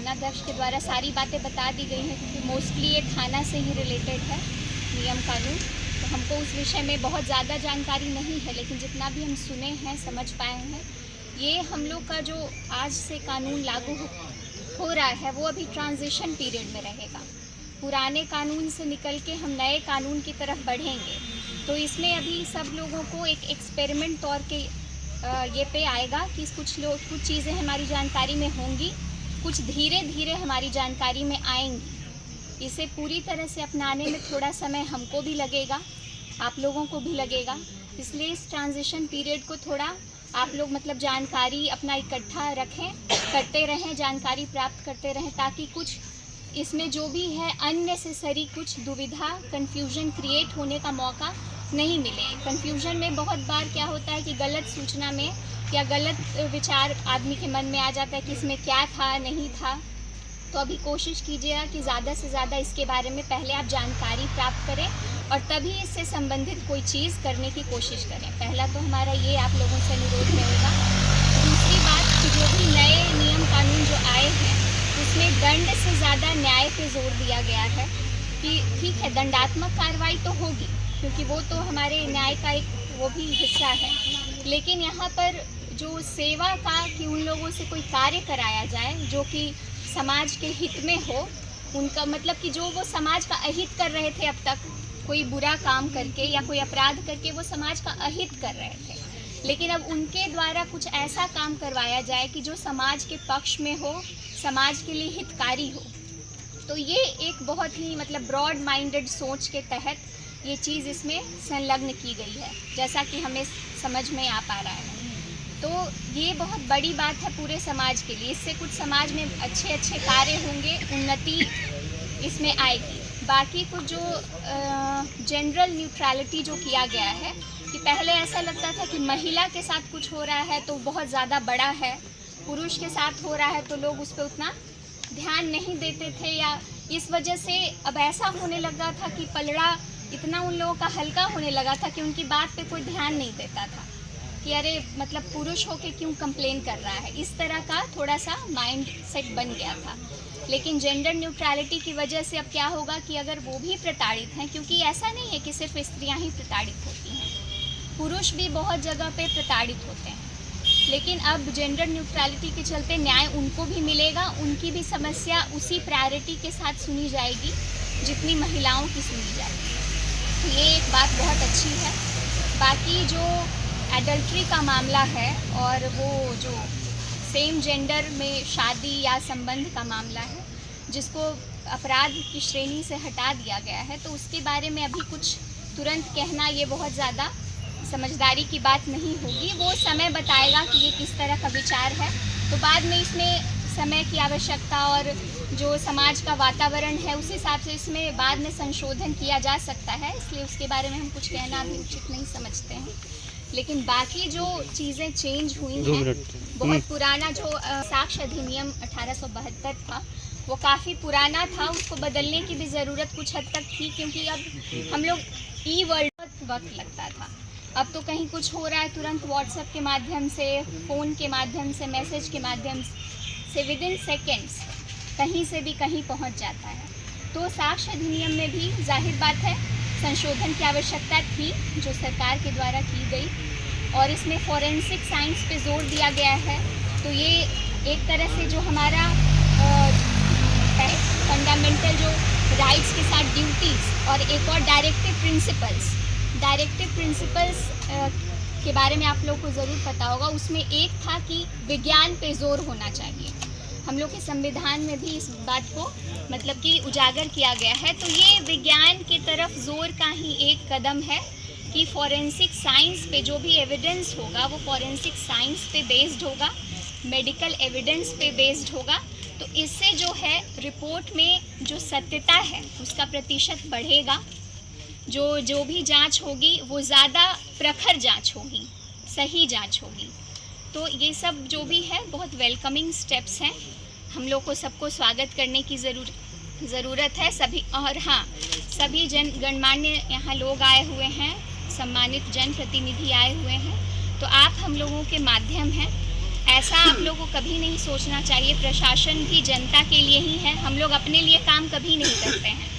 थानाध्यक्ष के द्वारा सारी बातें बता दी गई हैं, क्योंकि मोस्टली ये थाना से ही रिलेटेड है नियम कानून। तो हमको उस विषय में बहुत ज़्यादा जानकारी नहीं है, लेकिन जितना भी हम सुने हैं, समझ पाए हैं, ये हम लोग का जो आज से कानून लागू हो रहा है वो अभी ट्रांजिशन पीरियड में रहेगा। पुराने कानून से निकल के हम नए कानून की तरफ बढ़ेंगे। तो इसमें अभी सब लोगों को एक एक्सपेरिमेंट तौर के ये पे आएगा कि कुछ चीज़ें हमारी जानकारी में होंगी, कुछ धीरे धीरे हमारी जानकारी में आएंगी। इसे पूरी तरह से अपनाने में थोड़ा समय हमको भी लगेगा, आप लोगों को भी लगेगा। इसलिए इस ट्रांजिशन पीरियड को थोड़ा आप लोग मतलब जानकारी अपना इकट्ठा रखें, करते रहें, जानकारी प्राप्त करते रहें, ताकि कुछ इसमें जो भी है अननेसेसरी कुछ दुविधा, कन्फ्यूजन क्रिएट होने का मौका नहीं मिले। कन्फ्यूजन में बहुत बार क्या होता है कि गलत सूचना में या गलत विचार आदमी के मन में आ जाता है कि इसमें क्या था, नहीं था। तो अभी कोशिश कीजिएगा कि ज़्यादा से ज़्यादा इसके बारे में पहले आप जानकारी प्राप्त करें और तभी इससे संबंधित कोई चीज़ करने की कोशिश करें। पहला तो हमारा ये आप लोगों से अनुरोध रहेगा। दूसरी बात कि जो भी नए नियम कानून जो आए हैं उसमें दंड से ज़्यादा न्याय पे जोर दिया गया है कि ठीक है, दंडात्मक कार्रवाई तो होगी क्योंकि वो तो हमारे न्याय का एक वो भी हिस्सा है, लेकिन यहाँ पर जो सेवा का कि उन लोगों से कोई कार्य कराया जाए जो कि समाज के हित में हो, उनका मतलब कि जो वो समाज का अहित कर रहे थे अब तक, कोई बुरा काम करके या कोई अपराध करके वो समाज का अहित कर रहे थे, लेकिन अब उनके द्वारा कुछ ऐसा काम करवाया जाए कि जो समाज के पक्ष में हो, समाज के लिए हितकारी हो। तो ये एक बहुत ही मतलब ब्रॉड माइंडेड सोच के तहत ये चीज़ इसमें संलग्न की गई है, जैसा कि हमें समझ में आ पा रहा है। तो ये बहुत बड़ी बात है पूरे समाज के लिए। इससे कुछ समाज में अच्छे अच्छे कार्य होंगे, उन्नति इसमें आएगी। बाकी कुछ जो जनरल न्यूट्रलिटी जो किया गया है कि पहले ऐसा लगता था कि महिला के साथ कुछ हो रहा है तो बहुत ज़्यादा बड़ा है, पुरुष के साथ हो रहा है तो लोग उस पर उतना ध्यान नहीं देते थे, या इस वजह से अब ऐसा होने लगा था कि पलड़ा इतना उन लोगों का हल्का होने लगा था कि उनकी बात पे कोई ध्यान नहीं देता था कि अरे मतलब पुरुष होके क्यों कंप्लेन कर रहा है। इस तरह का थोड़ा सा माइंड सेट बन गया था। लेकिन जेंडर न्यूट्रलिटी की वजह से अब क्या होगा कि अगर वो भी प्रताड़ित हैं, क्योंकि ऐसा नहीं है कि सिर्फ स्त्रियां ही प्रताड़ित होती हैं, पुरुष भी बहुत जगह पे प्रताड़ित होते हैं, लेकिन अब जेंडर न्यूट्रलिटी के चलते न्याय उनको भी मिलेगा, उनकी भी समस्या उसी प्रायोरिटी के साथ सुनी जाएगी जितनी महिलाओं की सुनी जाएगी। तो ये एक बात बहुत अच्छी है। बाकी जो एडल्ट्री का मामला है और वो जो सेम जेंडर में शादी या संबंध का मामला है जिसको अपराध की श्रेणी से हटा दिया गया है, तो उसके बारे में अभी कुछ तुरंत कहना ये बहुत ज़्यादा समझदारी की बात नहीं होगी। वो समय बताएगा कि ये किस तरह का विचार है, तो बाद में इसमें समय की आवश्यकता और जो समाज का वातावरण है उस हिसाब से इसमें बाद में संशोधन किया जा सकता है, इसलिए उसके बारे में हम कुछ कहना अभी उचित नहीं समझते हैं। लेकिन बाकी जो चीज़ें चेंज हुई हैं, बहुत पुराना जो साक्ष्य अधिनियम 1872 था वो काफ़ी पुराना था, उसको बदलने की भी ज़रूरत कुछ हद तक थी, क्योंकि अब हम लोग ई वर्ल्ड वक्त लगता था। अब तो कहीं कुछ हो रहा है तुरंत व्हाट्सएप के माध्यम से, फ़ोन के माध्यम से, मैसेज के माध्यम से विदिन सेकेंड्स कहीं से भी कहीं पहुंच जाता है। तो साक्ष्य अधिनियम में भी जाहिर बात है संशोधन की आवश्यकता थी जो सरकार के द्वारा की गई, और इसमें फॉरेंसिक साइंस पे जोर दिया गया है। तो ये एक तरह से जो हमारा फंडामेंटल जो राइट्स के साथ ड्यूटीज़ और एक और डायरेक्टिव प्रिंसिपल्स के बारे में आप लोग को ज़रूर पता होगा। उसमें एक था कि विज्ञान पे जोर होना चाहिए। हम लोग के संविधान में भी इस बात को मतलब कि उजागर किया गया है। तो ये विज्ञान की तरफ जोर का ही एक कदम है कि फॉरेंसिक साइंस पे जो भी एविडेंस होगा वो फॉरेंसिक साइंस पे बेस्ड होगा, मेडिकल एविडेंस पे बेस्ड होगा। तो इससे जो है रिपोर्ट में जो सत्यता है उसका प्रतिशत बढ़ेगा, जो भी जांच होगी वो ज़्यादा प्रखर जांच होगी, सही जांच होगी। तो ये सब जो भी है बहुत वेलकमिंग स्टेप्स हैं, हम लोग को सबको स्वागत करने की ज़रूरत है सभी। और हाँ, सभी गणमान्य यहाँ लोग आए हुए हैं, सम्मानित जनप्रतिनिधि आए हुए हैं, तो आप हम लोगों के माध्यम हैं ऐसा आप लोगों को कभी नहीं सोचना चाहिए। प्रशासन भी जनता के लिए ही है, हम लोग अपने लिए काम कभी नहीं करते हैं।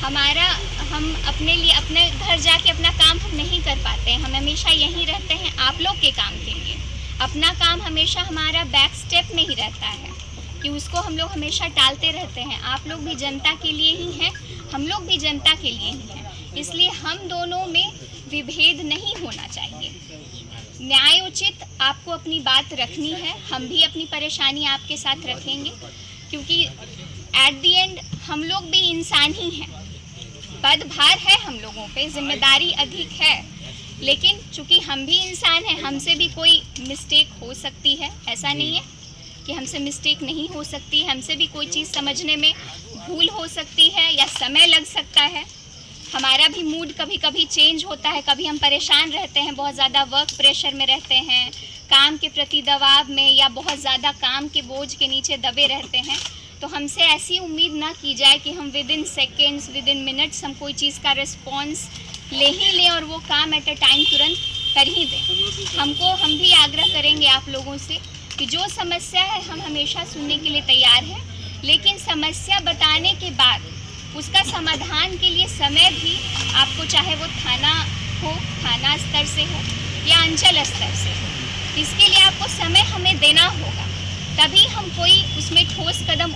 हम अपने लिए अपने घर जाके अपना काम हम नहीं कर पाते हैं, हम हमेशा यहीं रहते हैं आप लोग के काम के लिए। अपना काम हमेशा हमारा बैक स्टेप में ही रहता है कि उसको हम लोग हमेशा टालते रहते हैं। आप लोग भी जनता के लिए ही हैं, हम लोग भी जनता के लिए ही हैं, इसलिए हम दोनों में विभेद नहीं होना चाहिए। न्यायोचित आपको अपनी बात रखनी है, हम भी अपनी परेशानी आपके साथ रखेंगे, क्योंकि एट द एंड हम लोग भी इंसान ही हैं। पदभार है हम लोगों पे, जिम्मेदारी अधिक है, लेकिन चूंकि हम भी इंसान हैं, हमसे भी कोई मिस्टेक हो सकती है। ऐसा नहीं है कि हमसे मिस्टेक नहीं हो सकती, हमसे भी कोई चीज़ समझने में भूल हो सकती है या समय लग सकता है। हमारा भी मूड कभी कभी चेंज होता है, कभी हम परेशान रहते हैं, बहुत ज़्यादा वर्क प्रेशर में रहते हैं, काम के प्रति दबाव में या बहुत ज़्यादा काम के बोझ के नीचे दबे रहते हैं। तो हमसे ऐसी उम्मीद ना की जाए कि हम with in seconds, with in minutes हम कोई चीज़ का रिस्पॉन्स ले ही लें और वो काम एट अ टाइम तुरंत कर ही दें। हम भी आग्रह करेंगे आप लोगों से कि जो समस्या है हम हमेशा सुनने के लिए तैयार हैं, लेकिन समस्या बताने के बाद उसका समाधान के लिए समय भी आपको, चाहे वो थाना हो, थाना स्तर से हो या अंचल स्तर से हो, इसके लिए आपको समय हमें देना होगा, तभी हम कोई उसमें ठोस कदम